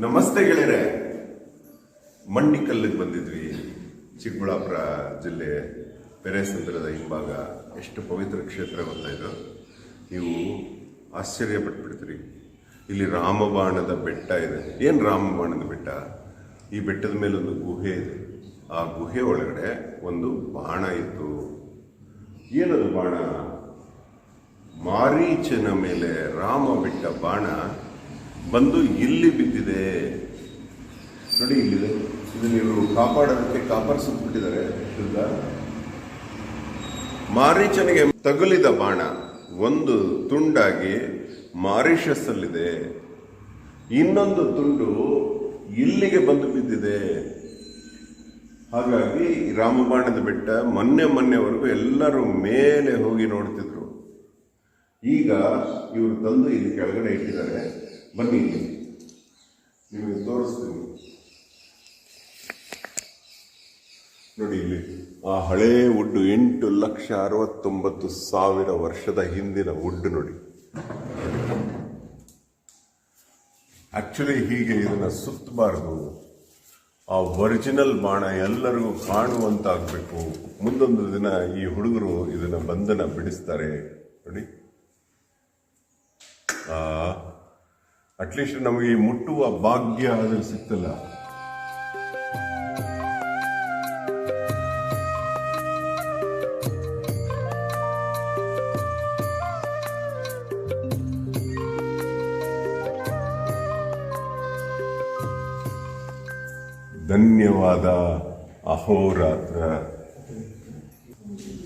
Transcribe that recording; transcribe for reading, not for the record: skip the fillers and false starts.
ನಮಸ್ತೆ ಗೆಳೆಯರೆ. ಮಂಡಿಕಲ್ಲಿಗೆ ಬಂದಿದ್ವಿ. ಚಿಕ್ಕಬಳ್ಳಾಪುರ ಜಿಲ್ಲೆ ಪೆರೇಸಂದ್ರದ ಹಿಂಭಾಗ. ಎಷ್ಟು ಪವಿತ್ರ ಕ್ಷೇತ್ರ ಗೊತ್ತಾ ಇದು. ನೀವು ಆಶ್ಚರ್ಯ ಪಟ್ಬಿಡ್ತೀರಿ. ಇಲ್ಲಿ ರಾಮಬಾಣದ ಬೆಟ್ಟ ಇದೆ. ಏನು ರಾಮಬಾಣದ ಬೆಟ್ಟ? ಈ ಬೆಟ್ಟದ ಮೇಲೊಂದು ಗುಹೆ ಇದೆ. ಆ ಗುಹೆ ಒಳಗಡೆ ಒಂದು ಬಾಣ ಇತ್ತು. ಏನದು ಬಾಣ? ಮಾರೀಚನ ಮೇಲೆ ರಾಮ ಬಿಟ್ಟ ಬಾಣ ಬಂದು ಇಲ್ಲಿ ಬಿದ್ದಿದೆ ನೋಡಿ. ಇಲ್ಲಿದೆ. ಇದನ್ನ ಇವರು ಕಾಪಾಡೋದಕ್ಕೆ ಕಾಪರ್ ಸುತ್ತಬಿಟ್ಟಿದ್ದಾರೆ. ಮಾರೀಚನಿಗೆ ತಗುಲಿದ ಬಾಣ ಒಂದು ತುಂಡಾಗಿ ಮಾರಿಷಸ್ ಅಲ್ಲಿದೆ, ಇನ್ನೊಂದು ತುಂಡು ಇಲ್ಲಿಗೆ ಬಂದು ಬಿದ್ದಿದೆ. ಹಾಗಾಗಿ ರಾಮಬಾಣದ ಬೆಟ್ಟ ಮೊನ್ನೆವರೆಗೂ ಎಲ್ಲರೂ ಮೇಲೆ ಹೋಗಿ ನೋಡ್ತಿದ್ರು. ಈಗ ಇವರು ತಂದು ಇಲ್ಲಿ ಕೆಳಗಡೆ ಇಟ್ಟಿದ್ದಾರೆ. ಬನ್ನಿ, ಇಲ್ಲಿ ನಿಮಗೆ ತೋರಿಸ್ತೀನಿ ನೋಡಿ. ಇಲ್ಲಿ ಆ ಹಳೇ ವುಡ್ 8,69,000 ವರ್ಷದ ಹಿಂದಿನ ವುಡ್ ನೋಡಿ. ಆಕ್ಚುಲಿ ಹೀಗೆ ಇದನ್ನ ಸುತ್ತಬಾರದು. ಆ ಒರಿಜಿನಲ್ ಬಾಣ ಎಲ್ಲರಿಗೂ ಕಾಣುವಂತಾಗಬೇಕು. ಮುಂದೊಂದು ದಿನ ಈ ಹುಡುಗರು ಇದನ್ನ ಬಂಧನ ಬಿಡಿಸ್ತಾರೆ ನೋಡಿ. ಅಟ್ಲೀಸ್ಟ್ ನಮಗೆ ಮುಟ್ಟುವ ಭಾಗ್ಯ ಅದ್ರಲ್ಲಿ ಸಿಗ್ತಲ್ಲ. ಧನ್ಯವಾದ. ಅಹೋರಾತ್ರ.